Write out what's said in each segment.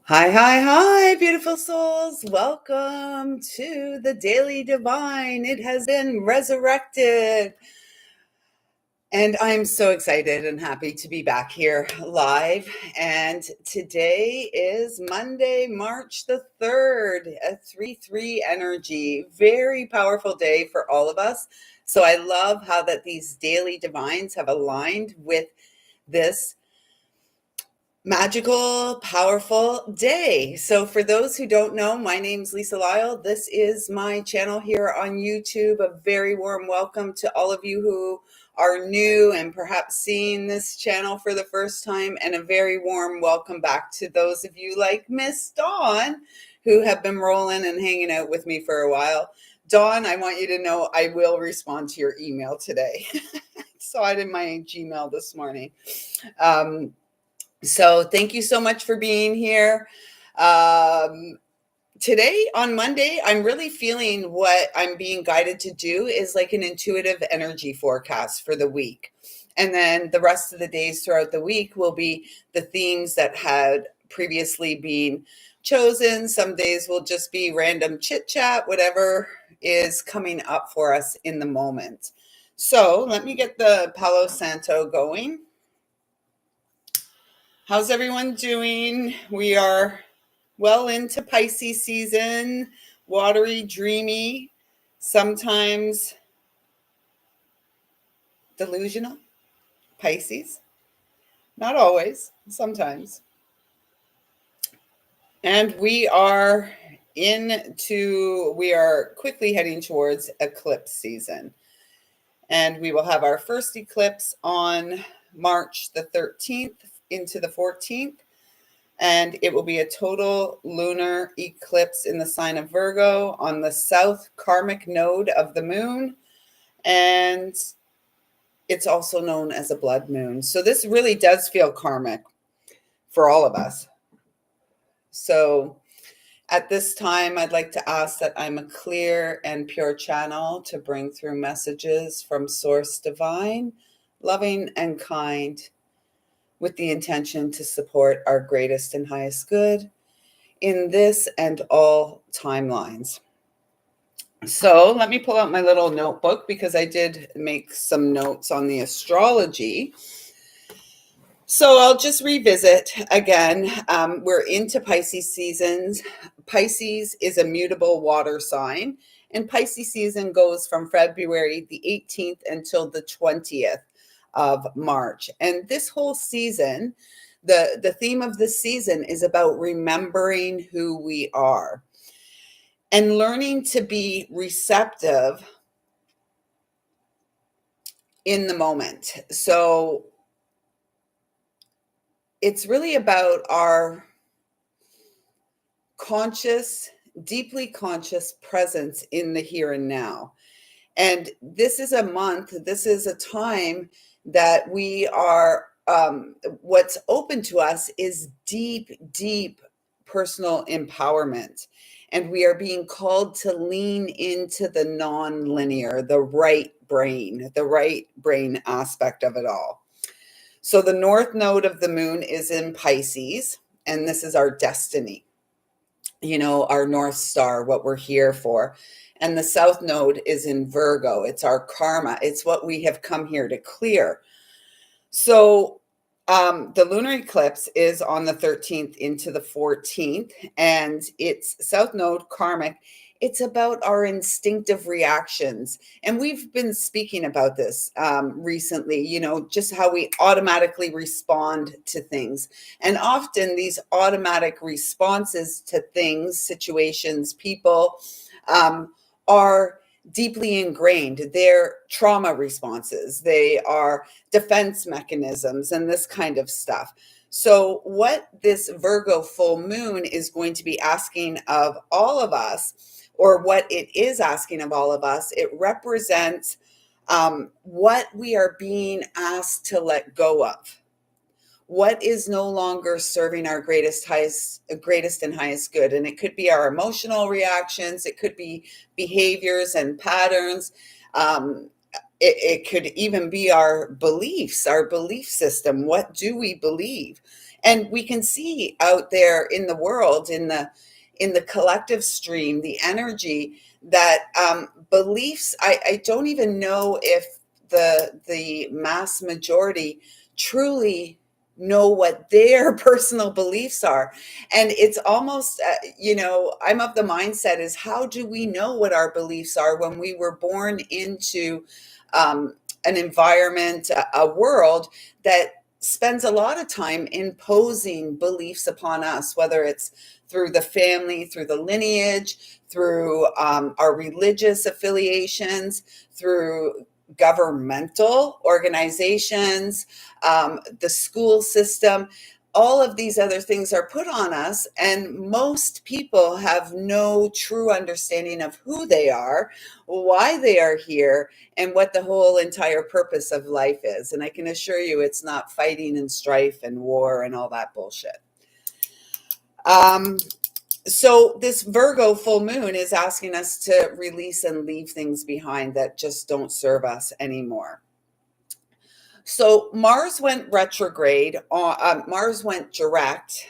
Hi, hi, hi, beautiful souls. Welcome to the Daily Divine. It has been resurrected. And I'm so excited and happy to be back here live. And today is Monday, March the 3rd, a 3-3 energy. Very powerful day for all of us. So I love how that these daily divines have aligned with this magical, powerful day. So for those who don't know, my name's lisalyle. This is my channel here on YouTube. A very warm welcome to all of you who are new and perhaps seeing this channel for the first time, and a very warm welcome back to those of you like Miss Dawn who have been rolling and hanging out with me for a while. Dawn, I want you to know I will respond to your email today. I saw it in my Gmail this morning. So thank you so much for being here. Today on Monday, I'm really feeling what I'm being guided to do is like an intuitive energy forecast for the week. And then the rest of the days throughout the week will be the themes that had previously been chosen. Some days will just be random chit chat, whatever is coming up for us in the moment. So let me get the Palo Santo going. How's everyone doing? We are well into Pisces season, watery, dreamy, sometimes delusional. Pisces, not always, sometimes. And we are quickly heading towards eclipse season. And we will have our first eclipse on March the 13th into the 14th. And it will be a total lunar eclipse in the sign of Virgo on the south karmic node of the moon. And it's also known as a blood moon. So this really does feel karmic for all of us. So at this time, I'd like to ask that I'm a clear and pure channel to bring through messages from Source Divine, loving and kind, with the intention to support our greatest and highest good in this and all timelines. So let me pull out my little notebook because I did make some notes on the astrology. So I'll just revisit again. We're into Pisces seasons. Pisces is a mutable water sign, and Pisces season goes from February the 18th until the 20th of March. And this whole season, the theme of this season is about remembering who we are and learning to be receptive in the moment. So it's really about our deeply conscious presence in the here and now. And this is a month, this is a time that we are, what's open to us is deep, deep personal empowerment. And we are being called to lean into the non-linear, the right brain aspect of it all. So the north node of the moon is in Pisces, and this is our destiny, our North Star, what we're here for. And the south node is in Virgo. It's our karma. It's what we have come here to clear. So the lunar eclipse is on the 13th into the 14th, and it's south node karmic. It's about our instinctive reactions. And we've been speaking about this recently, just how we automatically respond to things. And often these automatic responses to things, situations, people are deeply ingrained. They're trauma responses. They are defense mechanisms and this kind of stuff. So what this Virgo full moon is going to be asking of all of us, or what it is asking of all of us, it represents what we are being asked to let go of. What is no longer serving our greatest and highest good. And it could be our emotional reactions. It could be behaviors and patterns. It could even be our beliefs, our belief system. What do we believe? And we can see out there in the world, in the collective stream, the energy that beliefs, I don't even know if the mass majority truly know what their personal beliefs are. And it's almost, I'm of the mindset is, how do we know what our beliefs are when we were born into um, an environment, a world that spends a lot of time imposing beliefs upon us, whether it's through the family, through the lineage, through our religious affiliations, through governmental organizations, the school system. All of these other things are put on us, and most people have no true understanding of who they are, why they are here, and what the whole entire purpose of life is. And I can assure you it's not fighting and strife and war and all that bullshit. So this Virgo full moon is asking us to release and leave things behind that just don't serve us anymore. So Mars went retrograde Mars went direct,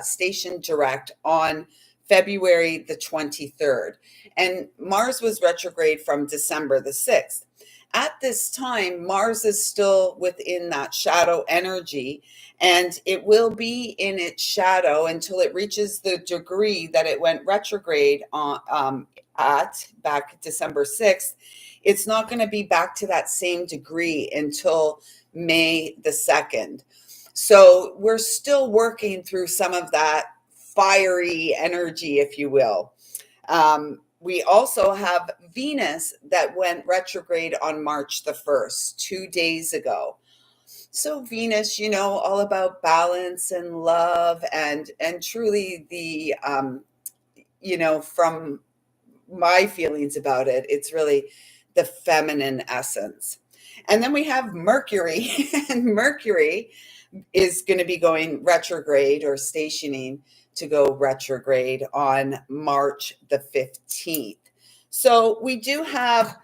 stationed direct on February the 23rd. And Mars was retrograde from December the 6th. At this time, Mars is still within that shadow energy, and it will be in its shadow until it reaches the degree that it went retrograde at back December 6th. It's not going to be back to that same degree until May the 2nd. So we're still working through some of that fiery energy, if you will. We also have Venus that went retrograde on March the 1st, 2 days ago. So Venus, all about balance and love, and truly from my feelings about it, it's really the feminine essence. And then we have Mercury, and Mercury is going to be going retrograde or stationing to go retrograde on March the 15th. So we do have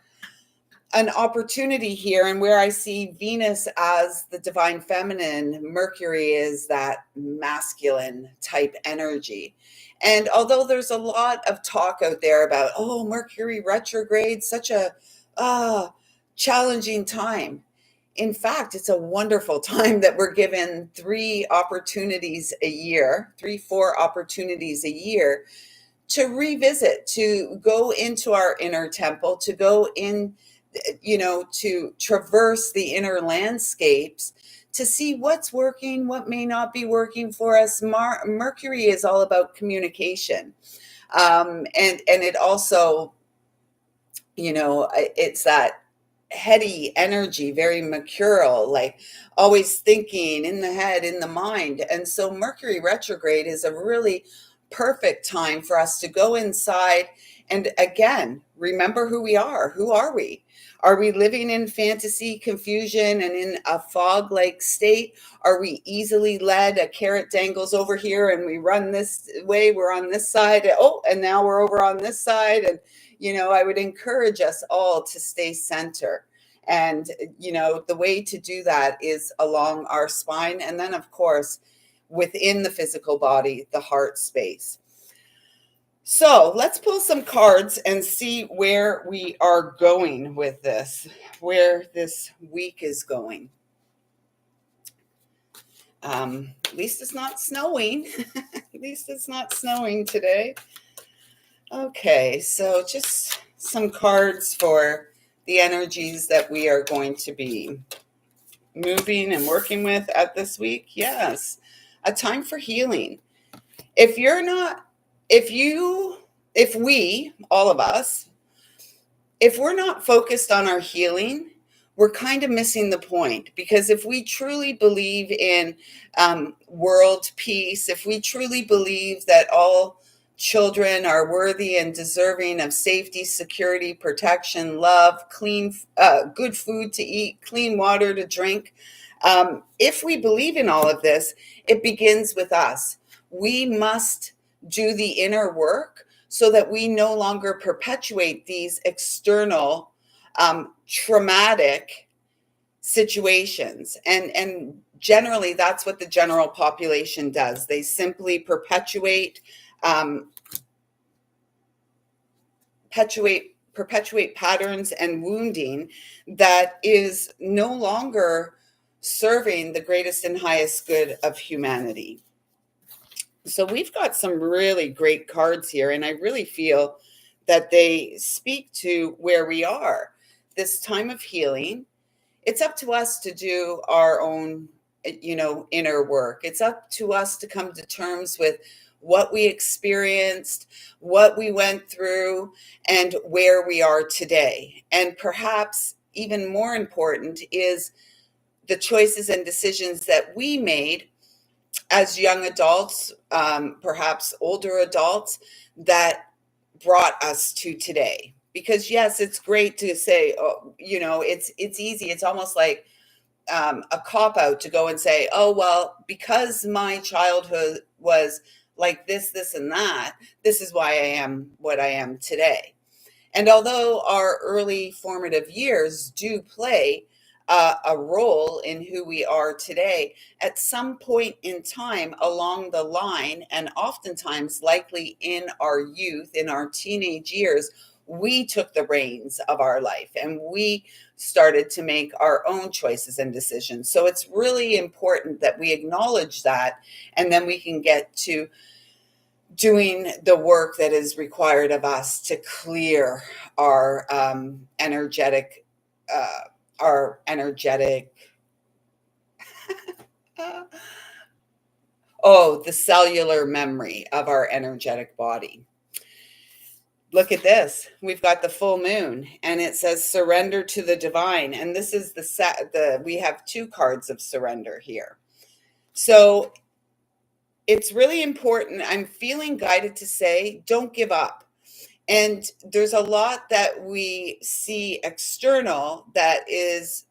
an opportunity here, and where I see Venus as the divine feminine, Mercury is that masculine type energy. And although there's a lot of talk out there about, oh, Mercury retrograde, such a challenging time. In fact, it's a wonderful time that we're given 4 opportunities a year to revisit, to go into our inner temple, to go in, to traverse the inner landscapes, to see what's working, what may not be working for us. Mercury is all about communication. And it also, it's that heady energy, very mercurial, like always thinking in the head, in the mind. And so Mercury retrograde is a really perfect time for us to go inside and again remember who we are. Who are we? Are we living in fantasy, confusion, and in a fog like state? Are we easily led? A carrot dangles over here and we run this way, we're on this side, oh, and now we're over on this side. And I would encourage us all to stay center. And, the way to do that is along our spine. And then, of course, within the physical body, the heart space. So let's pull some cards and see where we are going with this, where this week is going. At least it's not snowing. At least it's not snowing today. Okay, so just some cards for the energies that we are going to be moving and working with at this week. Yes, a time for healing. If we, all of us, if we're not focused on our healing, we're kind of missing the point. Because if we truly believe in world peace, if we truly believe that all children are worthy and deserving of safety, security, protection, love, clean, good food to eat, clean water to drink, if we believe in all of this, it begins with us. We must do the inner work so that we no longer perpetuate these external traumatic situations. And generally, that's what the general population does. They simply um, perpetuate patterns and wounding that is no longer serving the greatest and highest good of humanity. So we've got some really great cards here, and I really feel that they speak to where we are. This time of healing, it's up to us to do our own, inner work. It's up to us to come to terms with what we experienced, what we went through, and where we are today. And perhaps even more important is the choices and decisions that we made as young adults, perhaps older adults, that brought us to today. Because yes, it's great to say, oh, it's easy. It's almost like a cop out to go and say, oh, well, because my childhood was like this, and that, this is why I am what I am today. And although our early formative years do play a role in who we are today, at some point in time along the line, and oftentimes likely in our youth, in our teenage years, we took the reins of our life and we started to make our own choices and decisions. So it's really important that we acknowledge that, and then we can get to doing the work that is required of us to clear our energetic, uh, our energetic, uh, the cellular memory of our energetic body. Look at this. We've got the full moon, and it says surrender to the divine. And this is we have two cards of surrender here. So it's really important. I'm feeling guided to say, don't give up. And there's a lot that we see external that is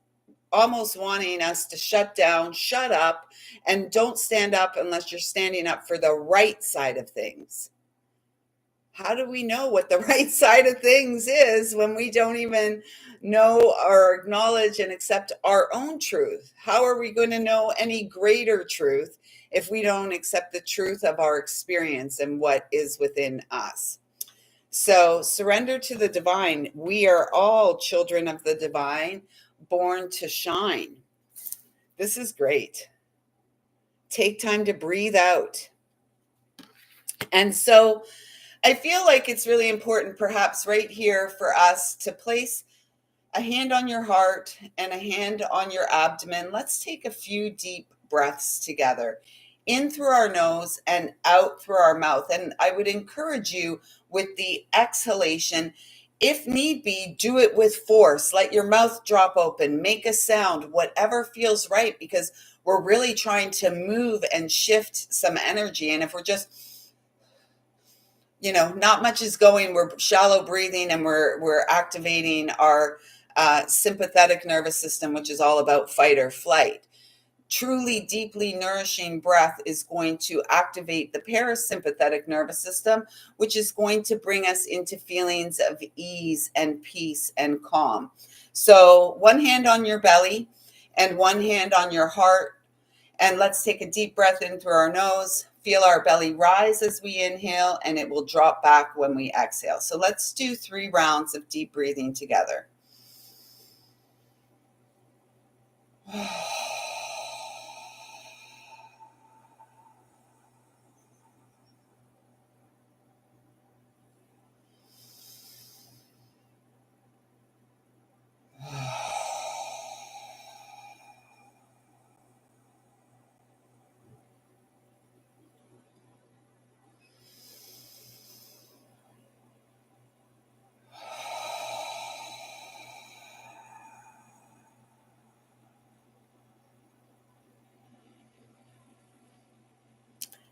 almost wanting us to shut down, shut up, and don't stand up unless you're standing up for the right side of things. How do we know what the right side of things is when we don't even know or acknowledge and accept our own truth? How are we going to know any greater truth if we don't accept the truth of our experience and what is within us? So surrender to the divine. We are all children of the divine, born to shine. This is great. Take time to breathe out. And so I feel like it's really important, perhaps right here, for us to place a hand on your heart and a hand on your abdomen. Let's take a few deep breaths together, in through our nose and out through our mouth. And I would encourage you with the exhalation, if need be, do it with force. Let your mouth drop open, make a sound, whatever feels right, because we're really trying to move and shift some energy. And if we're just, not much is going, we're shallow breathing, and we're activating our sympathetic nervous system, which is all about fight or flight. Truly deeply nourishing breath is going to activate the parasympathetic nervous system, which is going to bring us into feelings of ease and peace and calm. So one hand on your belly and one hand on your heart. And let's take a deep breath in through our nose. Feel our belly rise as we inhale, and it will drop back when we exhale. So let's do 3 rounds of deep breathing together.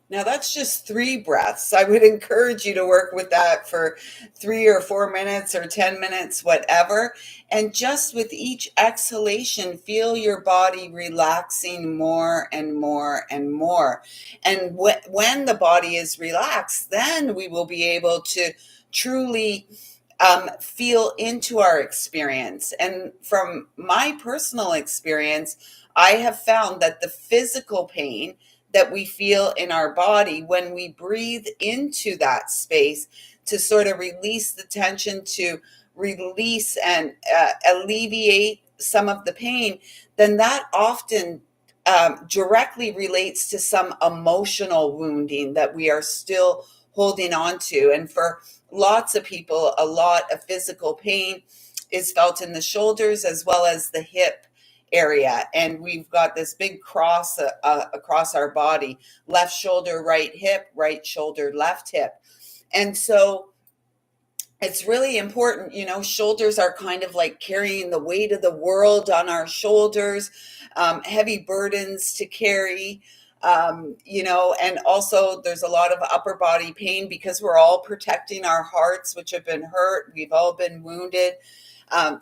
Now that's just 3 breaths. I would encourage you to work with that for 3 or 4 minutes or 10 minutes, whatever. And just with each exhalation, feel your body relaxing more and more and more. And when the body is relaxed, then we will be able to truly feel into our experience. And from my personal experience, I have found that the physical pain that we feel in our body, when we breathe into that space to sort of release the tension, to release and alleviate some of the pain, then that often directly relates to some emotional wounding that we are still holding on to. And for lots of people, a lot of physical pain is felt in the shoulders as well as the hip area. And we've got this big cross across our body: left shoulder, right hip, right shoulder, left hip. And so it's really important. Shoulders are kind of like carrying the weight of the world on our shoulders, heavy burdens to carry. And also there's a lot of upper body pain because we're all protecting our hearts, which have been hurt. We've all been wounded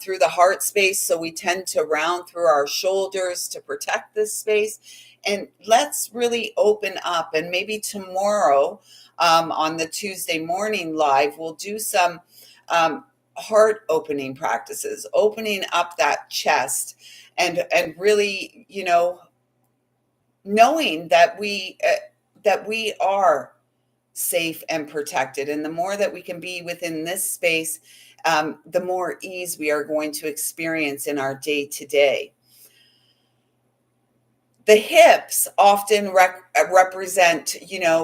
through the heart space. So we tend to round through our shoulders to protect this space. And let's really open up. And maybe tomorrow, on the Tuesday morning live, we'll do some heart opening practices, opening up that chest, and really, knowing that we are safe and protected. And the more that we can be within this space, the more ease we are going to experience in our day to day. The hips often represent,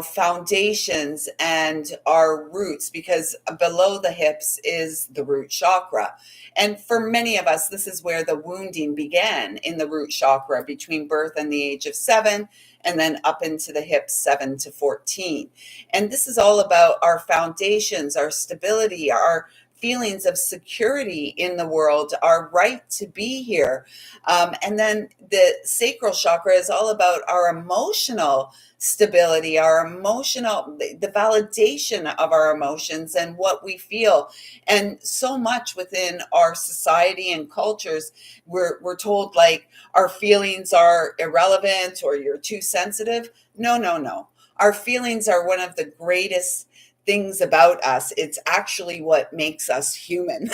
foundations and our roots, because below the hips is the root chakra. And for many of us, this is where the wounding began, in the root chakra between birth and the age of 7, and then up into the hips 7 to 14. And this is all about our foundations, our stability, our feelings of security in the world, our right to be here. And then the sacral chakra is all about our emotional stability, the validation of our emotions and what we feel. And so much within our society and cultures, we're told like our feelings are irrelevant or you're too sensitive. No, no, no. Our feelings are one of the greatest things about us. It's actually what makes us human.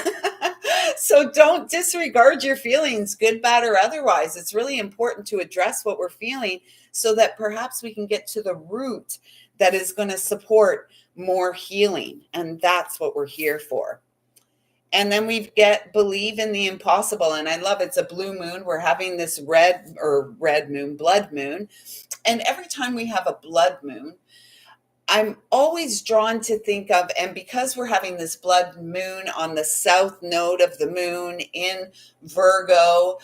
So don't disregard your feelings, good, bad, or otherwise. It's really important to address what we're feeling so that perhaps we can get to the root that is going to support more healing. And that's what we're here for. And then we believe in the impossible. And I love it's a blue moon. We're having this blood moon. And every time we have a blood moon, I'm always drawn to think of, and because we're having this blood moon on the south node of the moon in Virgo,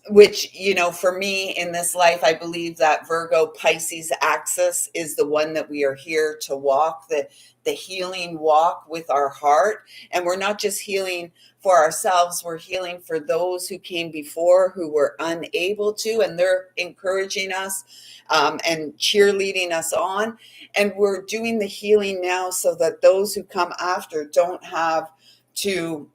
which, for me in this life, I believe that Virgo Pisces axis is the one that we are here to walk, the healing walk with our heart. And we're not just healing for ourselves, we're healing for those who came before who were unable to, and they're encouraging us and cheerleading us on. And we're doing the healing now so that those who come after don't have to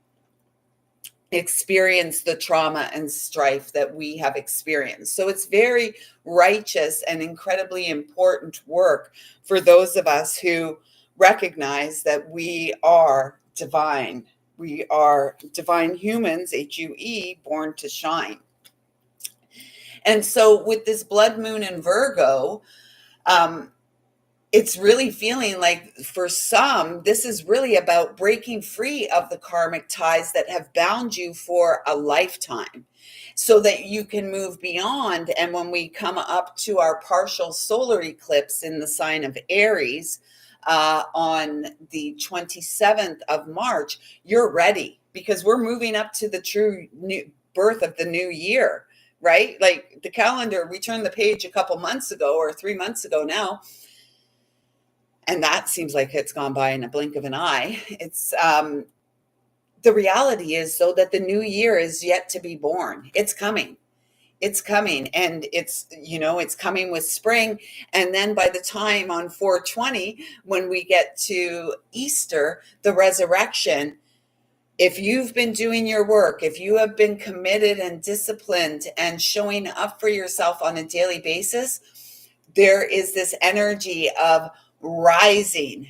experience the trauma and strife that we have experienced. So it's very righteous and incredibly important work for those of us who recognize that we are divine. We are divine humans, HUE, born to shine. And so with this blood moon in Virgo, it's really feeling like for some, this is really about breaking free of the karmic ties that have bound you for a lifetime so that you can move beyond. And when we come up to our partial solar eclipse in the sign of Aries on the 27th of March, you're ready, because we're moving up to the true new birth of the new year, right? Like the calendar, we turned the page a couple months ago or 3 months ago now. And that seems like it's gone by in a blink of an eye. It's the reality is, though, that the new year is yet to be born. It's coming. It's coming. And it's coming with spring. And then by the time on 4/20, when we get to Easter, the resurrection, if you've been doing your work, if you have been committed and disciplined and showing up for yourself on a daily basis, there is this energy of rising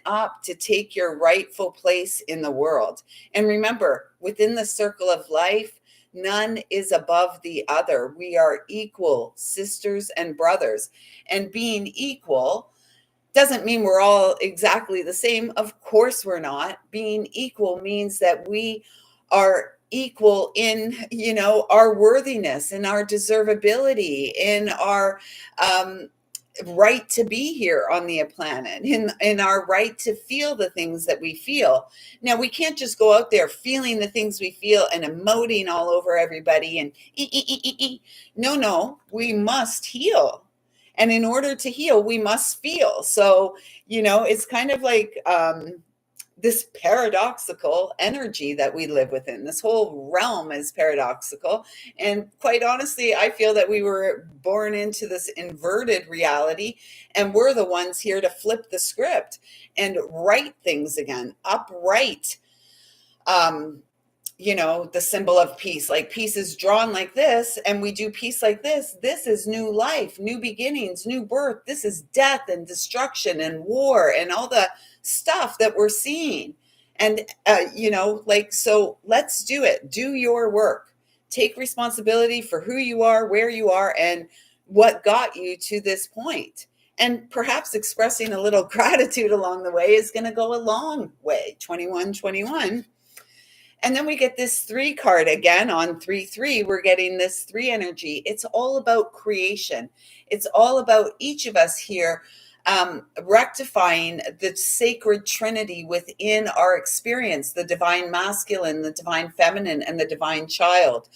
up to take your rightful place in the world. And remember, within the circle of life, none is above the other. We are equal sisters and brothers. And being equal doesn't mean we're all exactly the same. Of course we're not. Being equal means that we are equal in, our worthiness, in our deservability, in our right to be here on the planet, in our right to feel the things that we feel. Now, we can't just go out there feeling the things we feel and emoting all over everybody and no, we must heal. And in order to heal, we must feel. So, it's kind of like this paradoxical energy that we live within. This whole realm is paradoxical. And quite honestly, I feel that we were born into this inverted reality, and we're the ones here to flip the script and write things again, upright. The symbol of peace, like peace is drawn like this, and we do peace like this. This is new life, new beginnings, new birth. This is death and destruction and war and all the stuff that we're seeing. And, so let's do it. Do your work. Take responsibility for who you are, where you are, and what got you to this point. And perhaps expressing a little gratitude along the way is going to go a long way. 2121. And then we get this 3 card again on 3-3. We're getting this 3 energy. It's all about creation. It's all about each of us here rectifying the sacred trinity within our experience, the divine masculine, the divine feminine, and the divine child,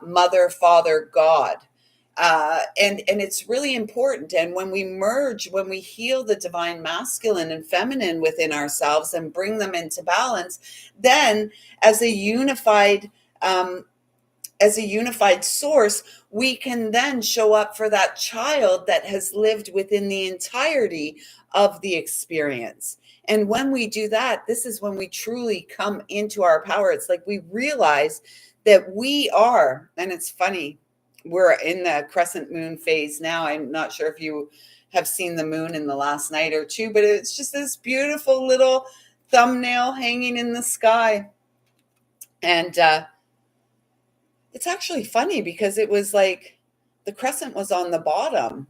mother, father, God. And it's really important. And when we merge, when we heal the divine masculine and feminine within ourselves and bring them into balance, then as a unified source, we can then show up for that child that has lived within the entirety of the experience. And when we do that, this is when we truly come into our power. It's like we realize that we are, and it's funny, we're in the crescent moon phase now. I'm not sure if you have seen the moon in the last night or two, but it's just this beautiful little thumbnail hanging in the sky. And it's actually funny because it was like the crescent was on the bottom.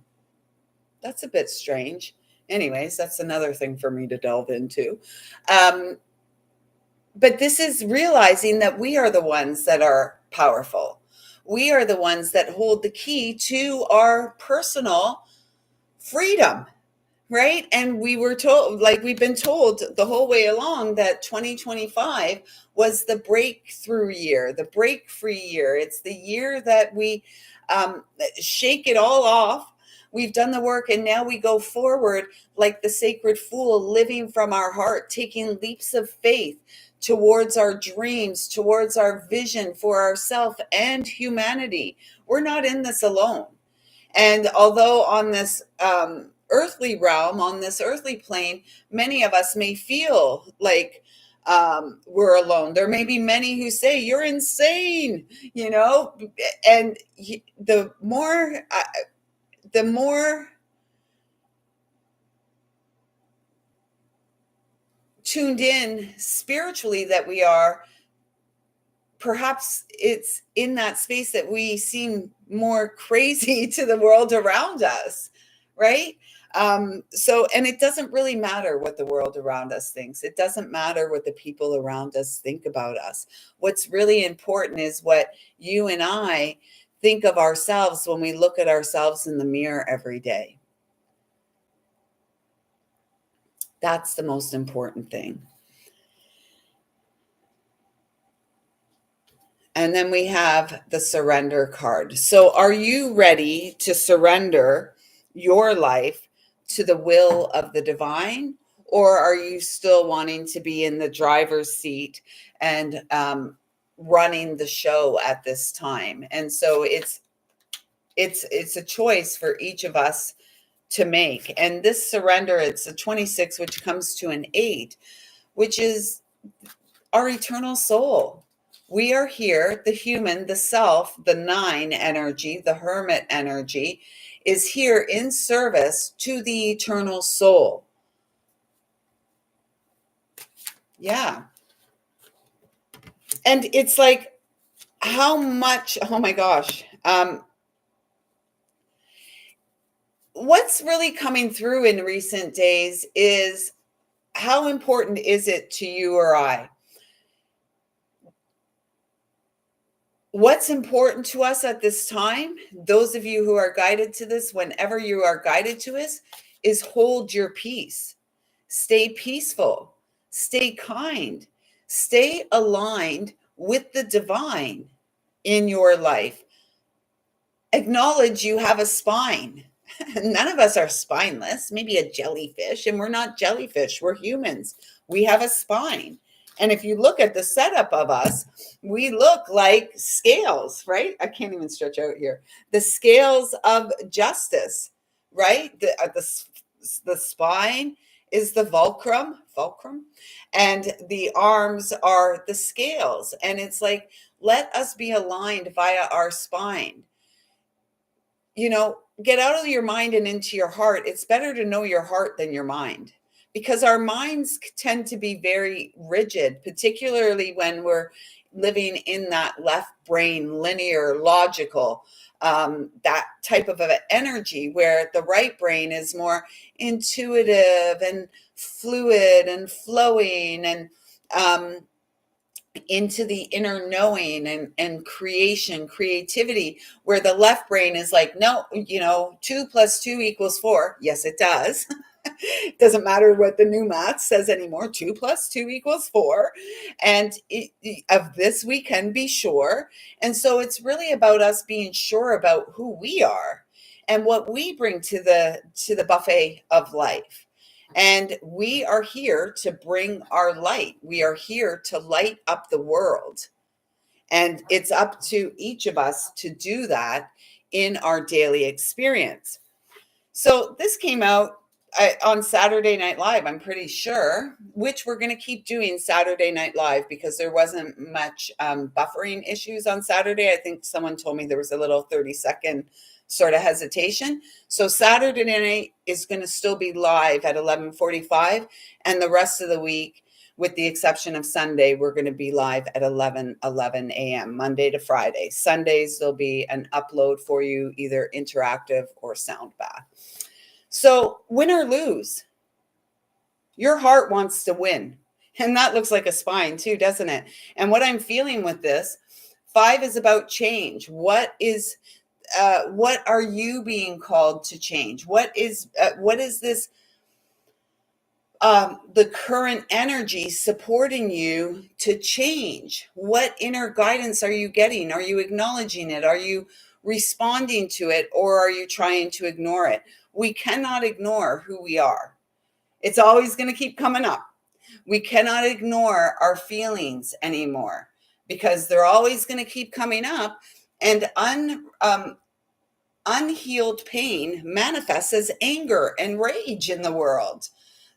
That's a bit strange. Anyways, that's another thing for me to delve into. But this is realizing that we are the ones that are powerful. We are the ones that hold the key to our personal freedom, right? And we were told, like we've been told the whole way along, that 2025 was the breakthrough year, the break free year. It's the year that we shake it all off. We've done the work, and now we go forward like the sacred fool, living from our heart, taking leaps of faith towards our dreams, towards our vision for ourselves and humanity. We're not in this alone. And although on this earthly realm, on this earthly plane, many of us may feel like we're alone. There may be many who say, you're insane, and the more tuned in spiritually that we are, perhaps it's in that space that we seem more crazy to the world around us, right? And it doesn't really matter what the world around us thinks. It doesn't matter what the people around us think about us. What's really important is what you and I think of ourselves when we look at ourselves in the mirror every day. That's the most important thing. And then we have the surrender card. So are you ready to surrender your life to the will of the divine? Or are you still wanting to be in the driver's seat and running the show at this time? And so it's a choice for each of us to make. And this surrender, it's a 26, which comes to an 8, which is our eternal soul. We are here, the human, the self, the nine energy, the hermit energy is here in service to the eternal soul. Yeah. And it's like, how much, oh my gosh. What's really coming through in recent days is how important is it to you or I? What's important to us at this time, those of you who are guided to this, whenever you are guided to this, is hold your peace. Stay peaceful. Stay kind. Stay aligned with the divine in your life. Acknowledge you have a spine. None of us are spineless, maybe a jellyfish, and we're not jellyfish, we're humans. We have a spine. And if you look at the setup of us, we look like scales, right? I can't even stretch out here. The scales of justice, right? The spine is the fulcrum, and the arms are the scales. And it's like, let us be aligned via our spine. Get out of your mind and into your heart. It's better to know your heart than your mind, because our minds tend to be very rigid, particularly when we're living in that left brain, linear, logical, that type of an energy, where the right brain is more intuitive and fluid and flowing and into the inner knowing and creativity, where the left brain is like, no, 2 + 2 = 4. Yes, it does. It doesn't matter what the new math says anymore. 2 + 2 = 4. And of this we can be sure. And so it's really about us being sure about who we are and what we bring to the buffet of life. And we are here to bring our light. We are here to light up the world. And it's up to each of us to do that in our daily experience. So this came out on Saturday Night Live, I'm pretty sure, which we're going to keep doing Saturday Night Live, because there wasn't much buffering issues on Saturday. I think someone told me there was a little 30-second sort of hesitation. So Saturday night is going to still be live at 11:45, and the rest of the week, with the exception of Sunday, we're going to be live at 11 a.m., Monday to Friday. Sundays, there'll be an upload for you, either interactive or sound bath. So win or lose, your heart wants to win. And that looks like a spine too, doesn't it? And what I'm feeling with this, 5 is about change. What are you being called to change? What is this, the current energy supporting you to change? What inner guidance are you getting? Are you acknowledging it? Are you responding to it, or are you trying to ignore it? We cannot ignore who we are. It's always going to keep coming up. We cannot ignore our feelings anymore, because they're always going to keep coming up. And unhealed pain manifests as anger and rage in the world.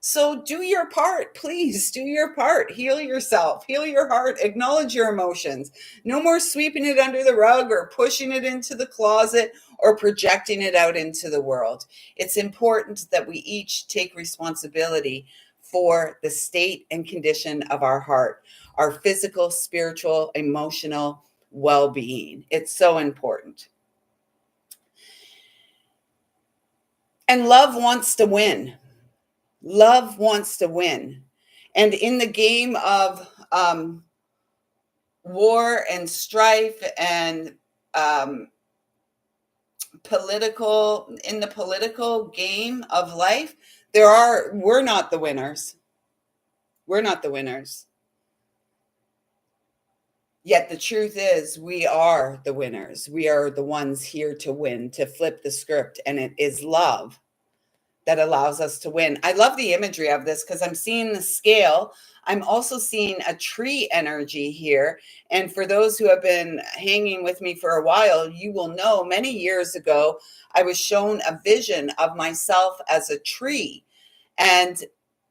So do your part, please. Do your part. Heal yourself, heal your heart, acknowledge your emotions. No more sweeping it under the rug or pushing it into the closet or projecting it out into the world. It's important that we each take responsibility for the state and condition of our heart, our physical, spiritual, emotional well-being. It's so important. And love wants to win. Love wants to win. And in the game of war and strife and in the political game of life, we're not the winners. We're not the winners. Yet the truth is, we are the winners. We are the ones here to win, to flip the script. And it is love that allows us to win. I love the imagery of this, because I'm seeing the scale. I'm also seeing a tree energy here. And for those who have been hanging with me for a while, you will know many years ago, I was shown a vision of myself as a tree. And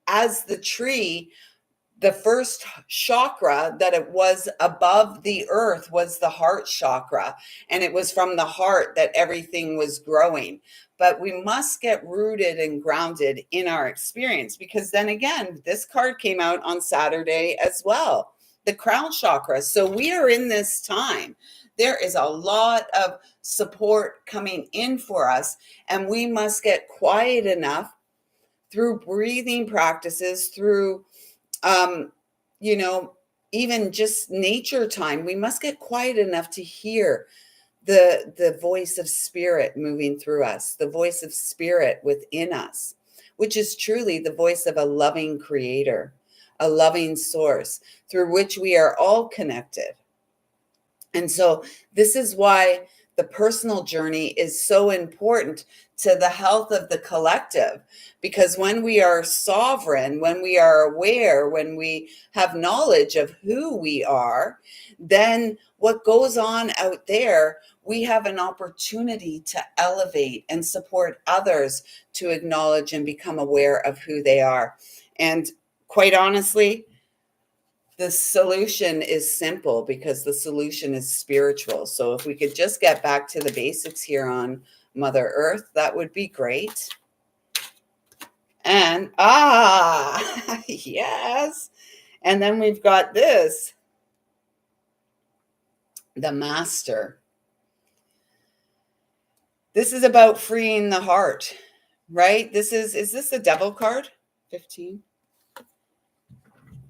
as the tree, The first chakra that it was above the earth was the heart chakra, and it was from the heart that everything was growing. But we must get rooted and grounded in our experience, because then again, this card came out on Saturday as well, the crown chakra. So we are in this time. There is a lot of support coming in for us, and we must get quiet enough through breathing practices, through um, you know, even just nature time. We must get quiet enough to hear the voice of spirit moving through us, the voice of spirit within us, which is truly the voice of a loving creator, a loving source through which we are all connected. And so this is why the personal journey is so important to the health of the collective, because when we are sovereign, when we are aware, when we have knowledge of who we are, then what goes on out there, we have an opportunity to elevate and support others to acknowledge and become aware of who they are. And quite honestly, the solution is simple, because the solution is spiritual. So if we could just get back to the basics here on Mother Earth, that would be great. And yes. And then we've got this, the Master. This is about freeing the heart, right? Is this the Devil card? 15.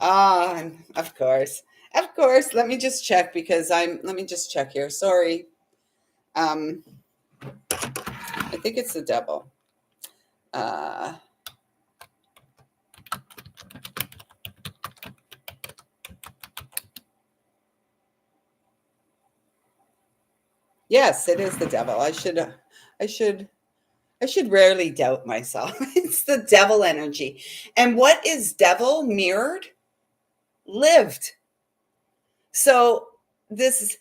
Of course. Of course. Let me just check, because let me just check here. Sorry. I think it's the Devil. Yes, it is the Devil. I should rarely doubt myself. It's the Devil energy. And what is Devil mirrored? Lived. So this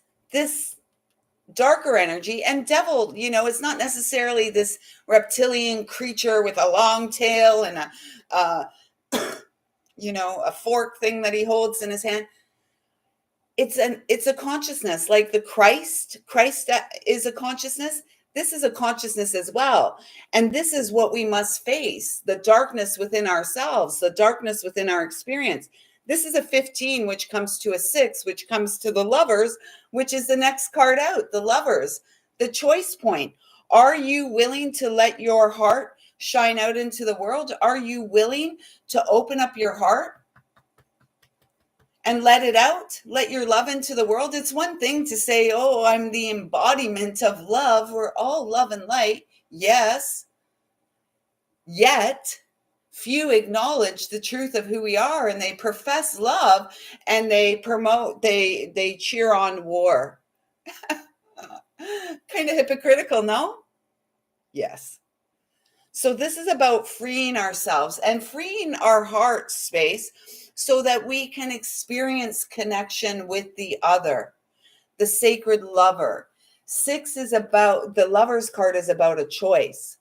darker energy, and devil, it's not necessarily this reptilian creature with a long tail and a fork thing that he holds in his hand. It's a consciousness, like the Christ is a consciousness. This is a consciousness as well. And this is what we must face: the darkness within ourselves, the darkness within our experience. This is a 15, which comes to a 6, which comes to the Lovers, which is the next card out, the Lovers, the choice point. Are you willing to let your heart shine out into the world? Are you willing to open up your heart and let it out? Let your love into the world. It's one thing to say, oh, I'm the embodiment of love. We're all love and light. Yes. Yet few acknowledge the truth of who we are, and they profess love, and they cheer on war. Kind of hypocritical, no? Yes. So this is about freeing ourselves and freeing our heart space so that we can experience connection with the other, the sacred lover. 6 is about, the Lover's card is about a choice.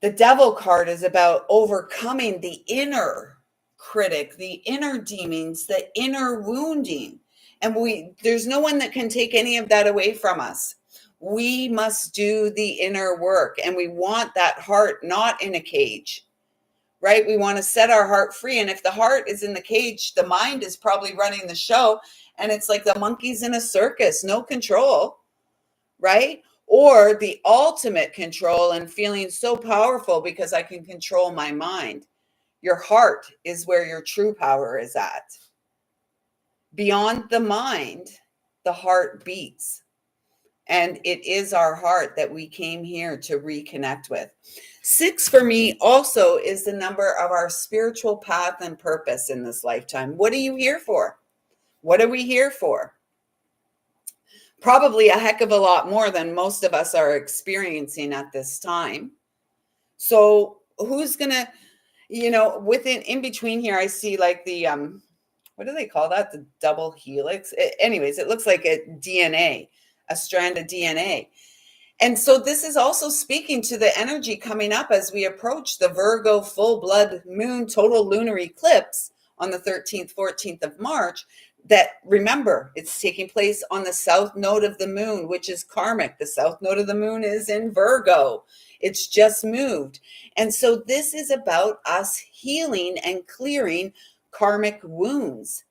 The Devil card is about overcoming the inner critic, the inner demons, the inner wounding. And there's no one that can take any of that away from us. We must do the inner work, and we want that heart not in a cage, right? We want to set our heart free. And if the heart is in the cage, the mind is probably running the show, and it's like the monkeys in a circus, no control, right? Or the ultimate control and feeling so powerful because I can control my mind. Your heart is where your true power is at. Beyond the mind, the heart beats. And it is our heart that we came here to reconnect with. 6 for me also is the number of our spiritual path and purpose in this lifetime. What are you here for? What are we here for? Probably a heck of a lot more than most of us are experiencing at this time. So who's gonna, in between here, I see like the what do they call that? The double helix. Anyways, it looks like a DNA, a strand of DNA. And so this is also speaking to the energy coming up as we approach the Virgo full blood moon total lunar eclipse on the 13th, 14th of March. That, remember, it's taking place on the south node of the moon, which is karmic. The south node of the moon is in Virgo. It's just moved. And so this is about us healing and clearing karmic wounds.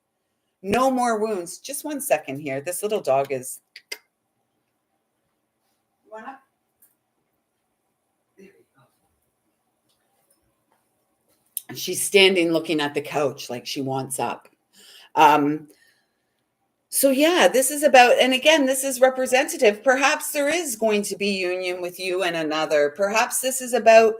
No more wounds. Just one second here. This little dog is. You want up? There we go. She's standing looking at the couch like she wants up. So yeah, this is about, and again, this is representative. Perhaps there is going to be union with you and another. Perhaps this is about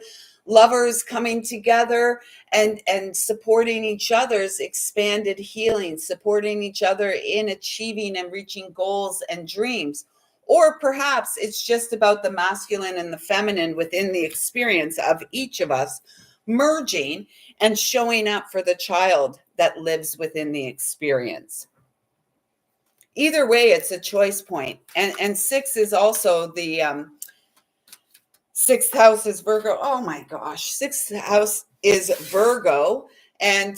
lovers coming together and supporting each other's expanded healing, supporting each other in achieving and reaching goals and dreams. Or perhaps it's just about the masculine and the feminine within the experience of each of us merging and showing up for the child that lives within the experience. Either way, it's a choice point. And 6 is also the sixth house is Virgo. Oh my gosh. Sixth house is Virgo. And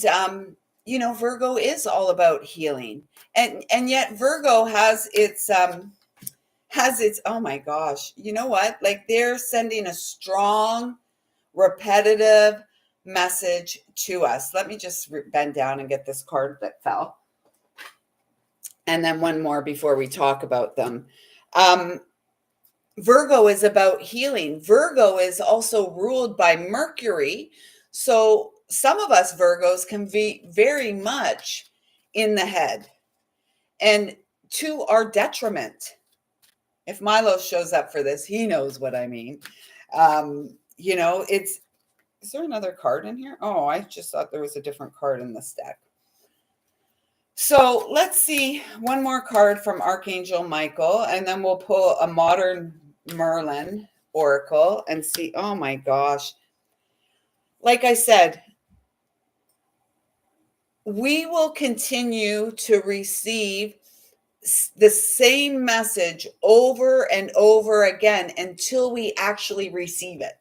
Virgo is all about healing. And yet Virgo has its oh my gosh. You know what? Like, they're sending a strong, repetitive message to us. Let me just bend down and get this card that fell. And then one more before we talk about them. Virgo is about healing. Virgo is also ruled by Mercury. So some of us Virgos can be very much in the head and to our detriment. If Milo shows up for this, he knows what I mean. Is there another card in here? Oh, I just thought there was a different card in this deck. So let's see one more card from Archangel Michael, and then we'll pull a modern Merlin oracle and see. Oh my gosh. Like I said, we will continue to receive the same message over and over again until we actually receive it.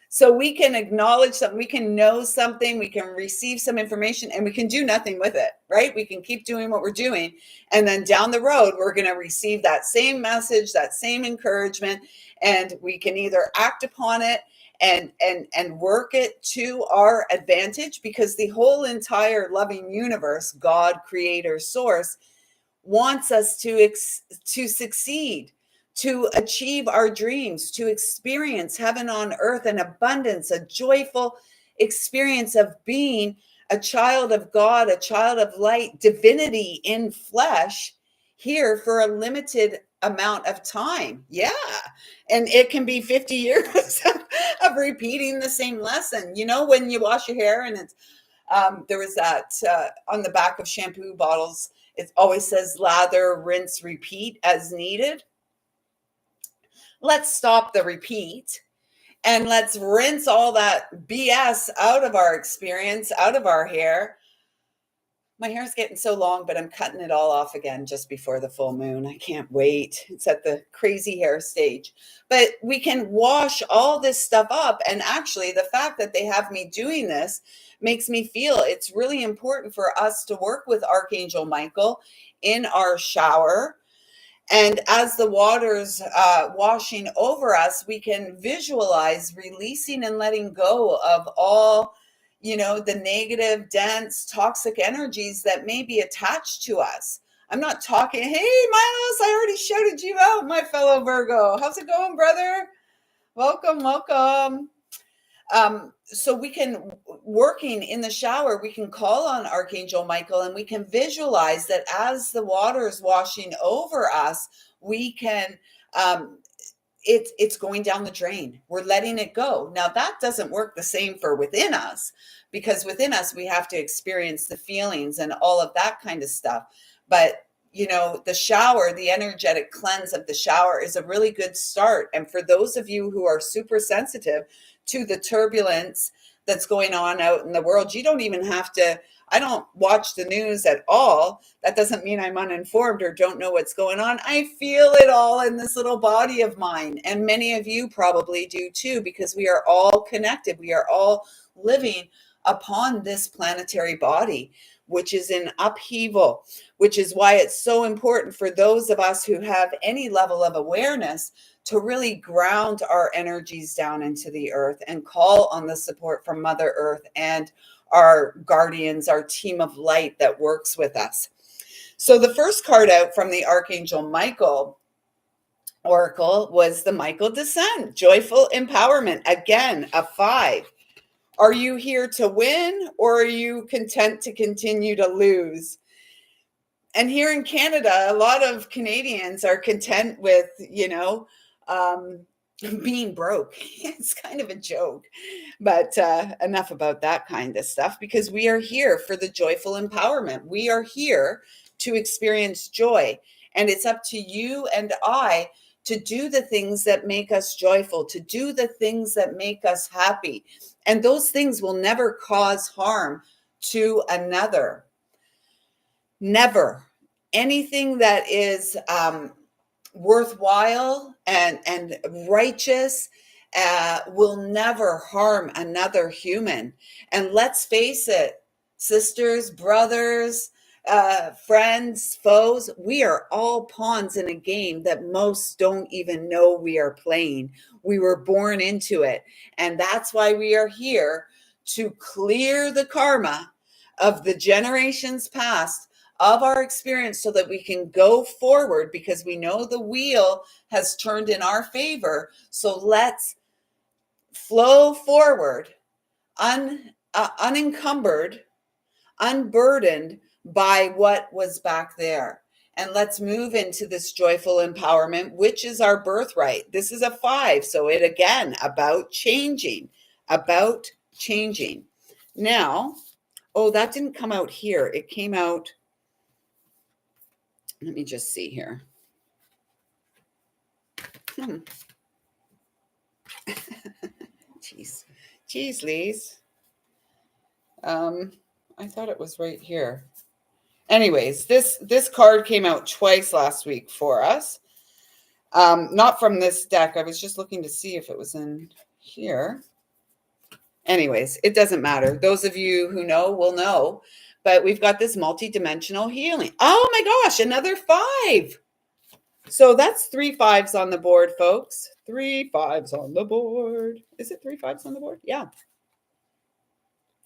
So we can acknowledge something, we can know something, we can receive some information, and we can do nothing with it, right? We can keep doing what we're doing. And then down the road, we're going to receive that same message, that same encouragement, and we can either act upon it and work it to our advantage, because the whole entire loving universe, God, creator, source, wants us to succeed, to achieve our dreams, to experience heaven on earth and abundance, a joyful experience of being a child of God, a child of light, divinity in flesh here for a limited amount of time. Yeah. And it can be 50 years of repeating the same lesson. When you wash your hair and it's, there was that on the back of shampoo bottles, it always says lather, rinse, repeat as needed. Let's stop the repeat and let's rinse all that BS out of our experience, out of our hair. My hair's getting so long, but I'm cutting it all off again just before the full moon. I can't wait. It's at the crazy hair stage. But we can wash all this stuff up. And actually, the fact that they have me doing this makes me feel it's really important for us to work with Archangel Michael in our shower. And as the water's washing over us, we can visualize releasing and letting go of all, the negative, dense, toxic energies that may be attached to us. I'm not talking, hey, Milos, I already shouted you out, my fellow Virgo. How's it going, brother? Welcome, welcome. So we can, working in the shower, we can call on Archangel Michael and we can visualize that as the water is washing over us, we can, it's going down the drain. We're letting it go. Now that doesn't work the same for within us, because within us, we have to experience the feelings and all of that kind of stuff. But the shower, the energetic cleanse of the shower is a really good start. And for those of you who are super sensitive to the turbulence that's going on out in the world, you don't even have to I don't watch the news at all. That doesn't mean I'm uninformed or don't know what's going on. I feel it all in this little body of mine. And many of you probably do too, because we are all connected. We are all living upon this planetary body, which is in upheaval, which is why it's so important for those of us who have any level of awareness to really ground our energies down into the earth and call on the support from Mother Earth and our guardians, our team of light that works with us. So the first card out from the Archangel Michael Oracle was the Michael Descent, joyful empowerment. Again, a 5. Are you here to win, or are you content to continue to lose? And here in Canada, a lot of Canadians are content with, being broke. It's kind of a joke, but enough about that kind of stuff, because we are here for the joyful empowerment. We are here to experience joy. And it's up to you and I to do the things that make us joyful, to do the things that make us happy. And those things will never cause harm to another. Never. Anything that is worthwhile and righteous will never harm another human. And let's face it, sisters, brothers, friends, foes, we are all pawns in a game that most don't even know we are playing. We were born into it. And that's why we are here, to clear the karma of the generations past of our experience, so that we can go forward, because we know the wheel has turned in our favor. So let's flow forward, unencumbered, unburdened by what was back there. And let's move into this joyful empowerment, which is our birthright. This is a 5. So it, again, about changing. Now, that didn't come out here. It came out. Let me just see here. Jeez, Lise. I thought it was right here. Anyways, this card came out twice last week for us. Not from this deck. I was just looking to see if it was in here. Anyways, it doesn't matter. Those of you who know will know. But we've got this multi-dimensional healing. Oh my gosh, another 5. So that's 3 5s on the board, folks. 3 5s on the board. Is it 3 5s on the board? Yeah.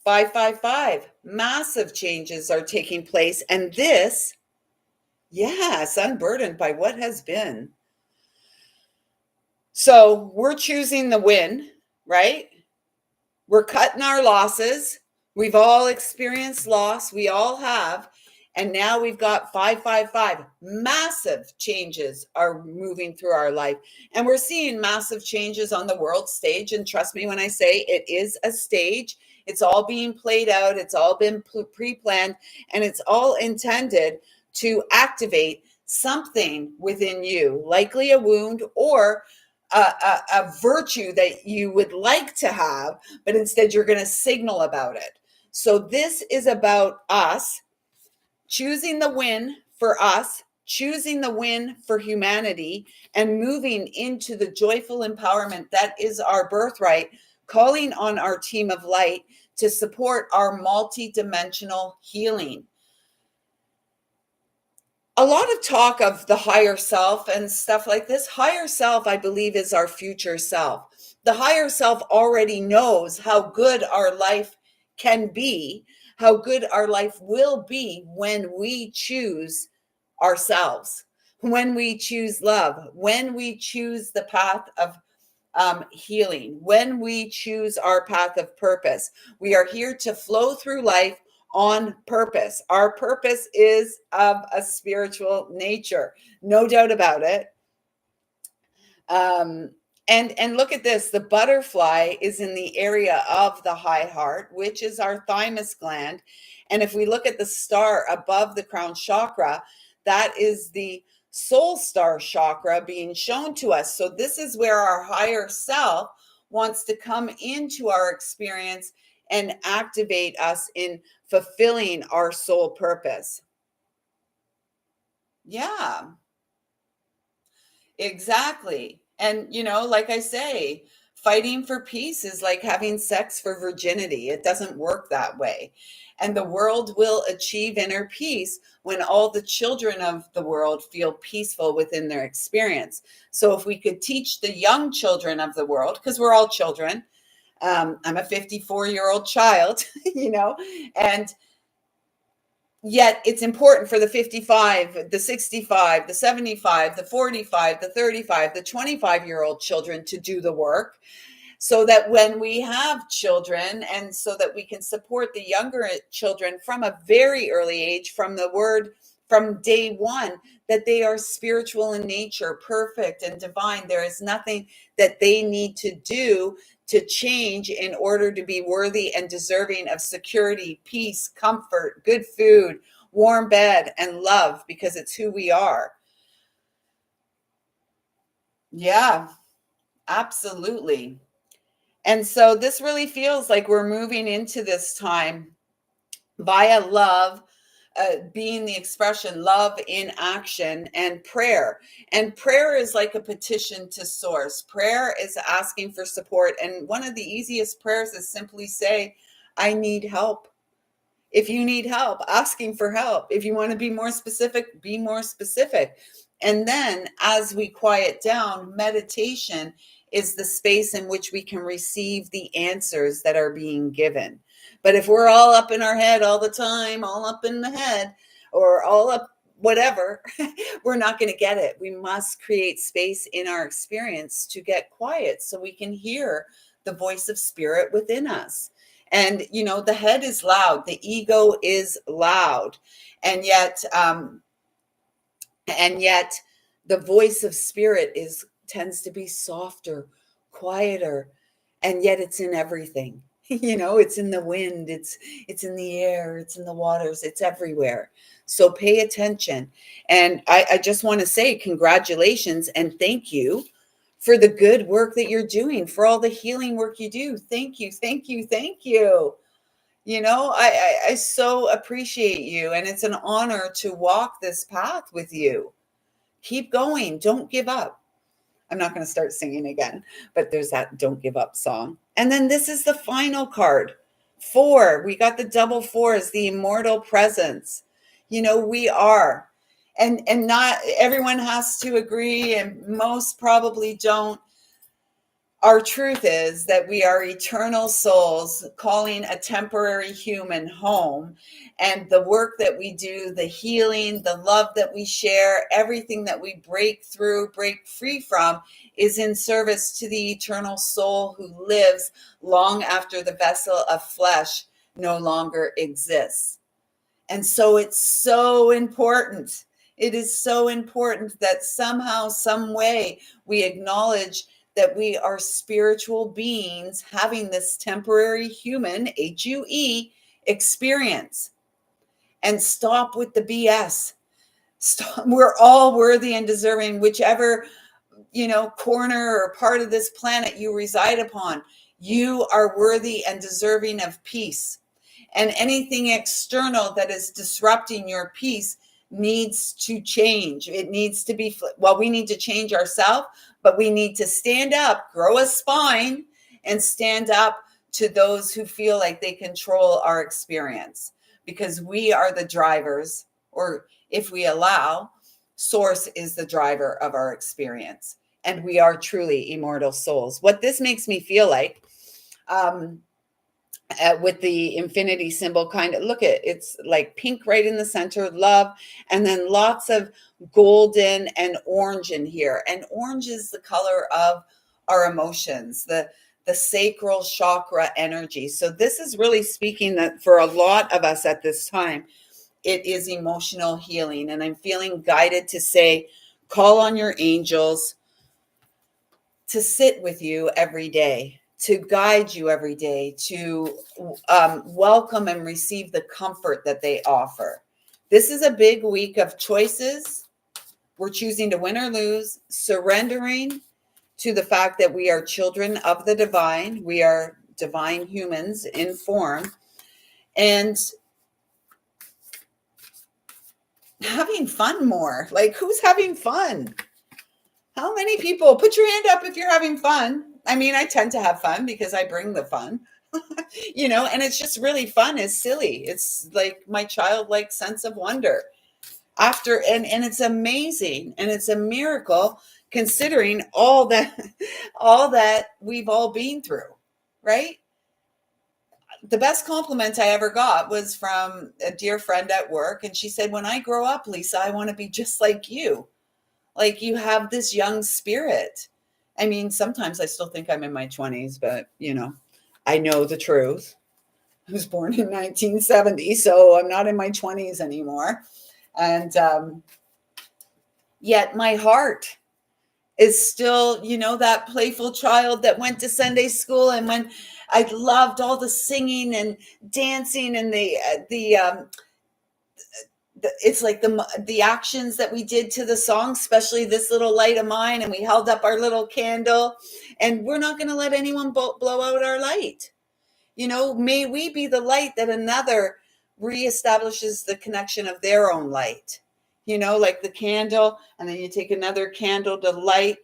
5 5 5. Massive changes are taking place. And this, yes, unburdened by what has been. So we're choosing the win, right? We're cutting our losses. We've all experienced loss. We all have. And now we've got 5 5 5. Massive changes are moving through our life. And we're seeing massive changes on the world stage. And trust me when I say it is a stage. It's all being played out. It's all been pre-planned. And it's all intended to activate something within you, likely a wound or a virtue that you would like to have, but instead you're going to signal about it. So this is about us choosing the win for us, choosing the win for humanity, and moving into the joyful empowerment that is our birthright, calling on our team of light to support our multi-dimensional healing. A lot of talk of the higher self and stuff like this. Higher self, I believe, is our future self. The higher self already knows how good our life can be, how good our life will be when we choose ourselves, when we choose love, when we choose the path of healing, when we choose our path of purpose. We are here to flow through life on purpose. Our purpose is of a spiritual nature, no doubt about it. And look at this, the butterfly is in the area of the high heart, which is our thymus gland. And if we look at the star above the crown chakra, that is the soul star chakra being shown to us. So this is where our higher self wants to come into our experience and activate us in fulfilling our soul purpose. Yeah, exactly. And, like I say, fighting for peace is like having sex for virginity. It doesn't work that way. And the world will achieve inner peace when all the children of the world feel peaceful within their experience. So if we could teach the young children of the world, because we're all children, I'm a 54-year-old child, and yet it's important for the 55, the 65, the 75, the 45, the 35, the 25-year-old children to do the work, so that when we have children, and so that we can support the younger children from a very early age, from day one, that they are spiritual in nature, perfect and divine. There is nothing that they need to do to change in order to be worthy and deserving of security, peace, comfort, good food, warm bed, and love, because it's who we are. Yeah, absolutely. And so this really feels like we're moving into this time via love, being the expression, love in action, and prayer. And prayer is like a petition to source. Prayer is asking for support. And one of the easiest prayers is simply say, I need help. If you need help, asking for help. If you want to be more specific, be more specific. And then as we quiet down, meditation is the space in which we can receive the answers that are being given. But if we're all up in our head all the time, all up in the head, or all up whatever, we're not going to get it. We must create space in our experience to get quiet so we can hear the voice of spirit within us. And, the head is loud, the ego is loud. And yet, the voice of spirit tends to be softer, quieter, and yet it's in everything. It's in the wind, it's in the air, it's in the waters, it's everywhere. So pay attention. And I just want to say congratulations and thank you for the good work that you're doing, for all the healing work you do. Thank you, thank you, thank you. I so appreciate you, and it's an honor to walk this path with you. Keep going. Don't give up. I'm not going to start singing again, but there's that Don't Give Up song. And then this is the final card. 4. We got the double 4 as the immortal presence. We are. And not everyone has to agree, and most probably don't. Our truth is that we are eternal souls calling a temporary human home. And the work that we do, the healing, the love that we share, everything that we break free from, is in service to the eternal soul who lives long after the vessel of flesh no longer exists. And so it's so important. It is so important that somehow, some way, we acknowledge that we are spiritual beings having this temporary human, HUE, experience. And stop with the BS. Stop. We're all worthy and deserving, whichever, corner or part of this planet you reside upon. You are worthy and deserving of peace. And anything external that is disrupting your peace needs to change. It needs to be, we need to change ourselves, but we need to stand up, grow a spine, and stand up to those who feel like they control our experience, because we are the drivers, or if we allow, source is the driver of our experience. And we are truly immortal souls. What this makes me feel like, with the infinity symbol, kind of look at it's like pink right in the center, love, and then lots of golden and orange in here. And orange is the color of our emotions, the sacral chakra energy. So this is really speaking that for a lot of us at this time, it is emotional healing. And I'm feeling guided to say, call on your angels to sit with you every day, to guide you every day, to welcome and receive the comfort that they offer. This is a big week of choices. We're choosing to win or lose, surrendering to the fact that we are children of the divine. We are divine humans in form, and having fun more. Like, who's having fun? How many people? Put your hand up if you're having fun. I mean, I tend to have fun because I bring the fun, and it's just really fun. It's silly. It's like my childlike sense of wonder and it's amazing, and it's a miracle considering all that we've all been through, right? The best compliment I ever got was from a dear friend at work, and she said, when I grow up, Lisa, I want to be just like you. Like, you have this young spirit. I mean, sometimes I still think I'm in my 20s, but I know the truth. I was born in 1970, so I'm not in my 20s anymore. And yet my heart is still, that playful child that went to Sunday school, and when I loved all the singing and dancing and it's like the actions that we did to the song, especially This Little Light of Mine, and we held up our little candle, and we're not going to let anyone blow out our light. May we be the light that another reestablishes the connection of their own light. Like the candle, and then you take another candle to light.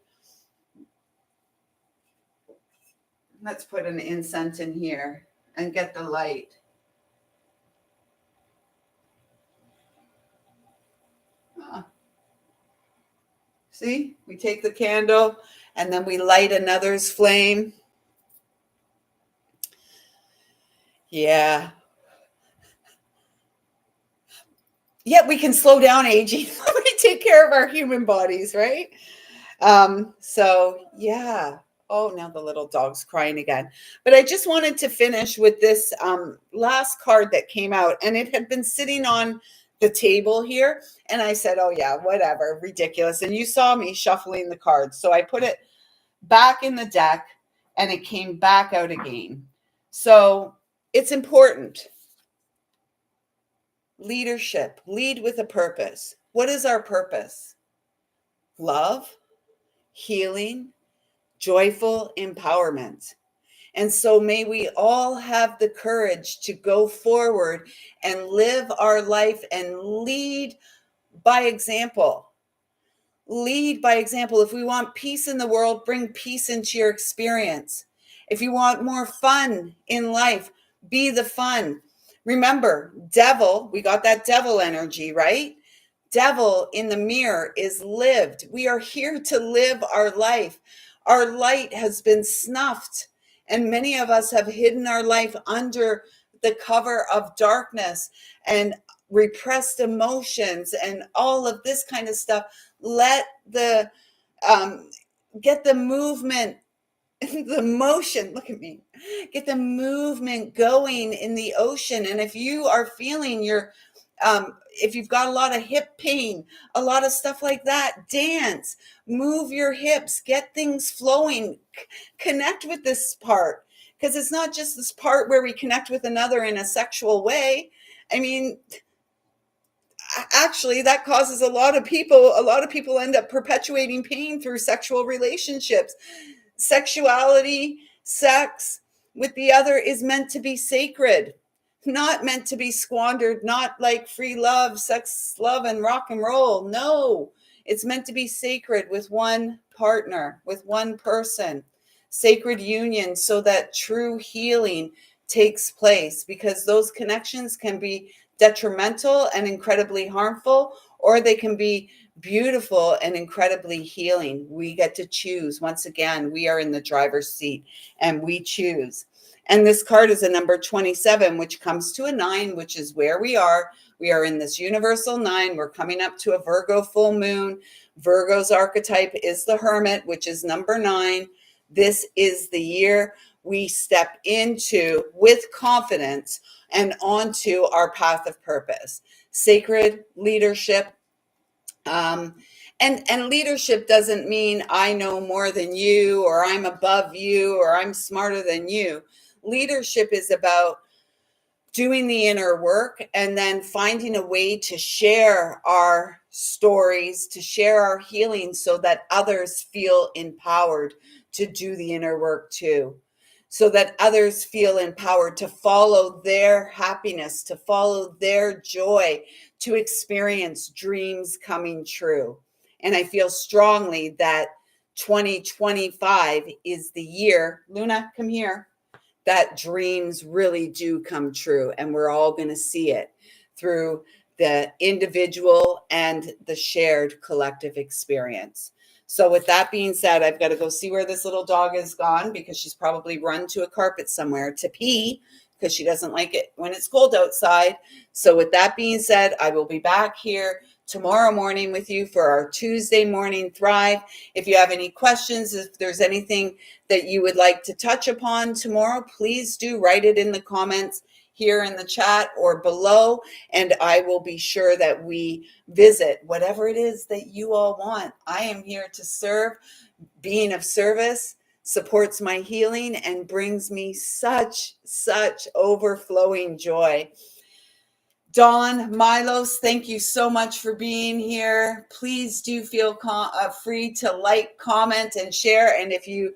Let's put an incense in here and get the light. See, we take the candle and then we light another's flame. Yeah. Yet we can slow down aging when we take care of our human bodies, right? So yeah. Oh, now the little dog's crying again. But I just wanted to finish with this last card that came out, and it had been sitting on the table here. And I said, oh yeah, whatever, ridiculous. And you saw me shuffling the cards. So I put it back in the deck and it came back out again. So it's important. Leadership, lead with a purpose. What is our purpose? Love, healing, joyful empowerment. And so may we all have the courage to go forward and live our life and lead by example. Lead by example. If we want peace in the world, bring peace into your experience. If you want more fun in life, be the fun. Remember, devil, we got that devil energy, right? Devil in the mirror is lived. We are here to live our life. Our light has been snuffed, and many of us have hidden our life under the cover of darkness and repressed emotions and all of this kind of stuff. Let the get the movement, the motion, look at me, get the movement going in the ocean. And if you are feeling if you've got a lot of hip pain, a lot of stuff like that, dance, move your hips, get things flowing, connect with this part, because it's not just this part where we connect with another in a sexual way. I mean, actually, that causes a lot of people end up perpetuating pain through sexual relationships. Sexuality, sex with the other is meant to be sacred, not meant to be squandered, not like free love, sex, love, and rock and roll. No, it's meant to be sacred with one partner, with one person, sacred union, so that true healing takes place, because those connections can be detrimental and incredibly harmful, or they can be beautiful and incredibly healing. We get to choose. Once again, we are in the driver's seat and we choose. And this card is a number 27, which comes to a 9, which is where we are. We are in this universal 9. We're coming up to a Virgo full moon. Virgo's archetype is the Hermit, which is number 9. This is the year we step into with confidence and onto our path of purpose. Sacred leadership. And leadership doesn't mean I know more than you, or I'm above you, or I'm smarter than you. Leadership is about doing the inner work and then finding a way to share our stories, to share our healing, so that others feel empowered to do the inner work too. so that others feel empowered to follow their happiness, to follow their joy, to experience dreams coming true. And I feel strongly that 2025 is the year, Luna, come here, that dreams really do come true. And we're all going to see it through the individual and the shared collective experience. So with that being said, I've got to go see where this little dog is gone, because she's probably run to a carpet somewhere to pee, because she doesn't like it when it's cold outside. So with that being said, I will be back here tomorrow morning with you for our Tuesday morning Thrive. If you have any questions, if there's anything that you would like to touch upon tomorrow, please do write it in the comments here in the chat or below, and I will be sure that we visit whatever it is that you all want. I am here to serve. Being of service supports my healing and brings me such overflowing joy. Dawn, Milos, thank you so much for being here. Please do feel free to like, comment, and share. And if you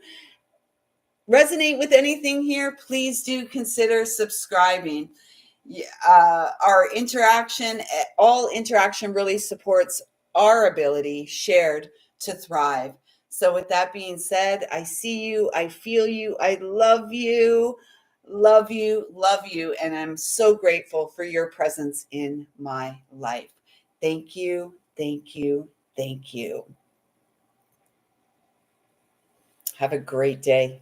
resonate with anything here, please do consider subscribing. Our interaction, all interaction really supports our ability shared to thrive. So with that being said, I see you, I feel you, I love you, love you, love you. And I'm so grateful for your presence in my life. Thank you, thank you, thank you. Have a great day.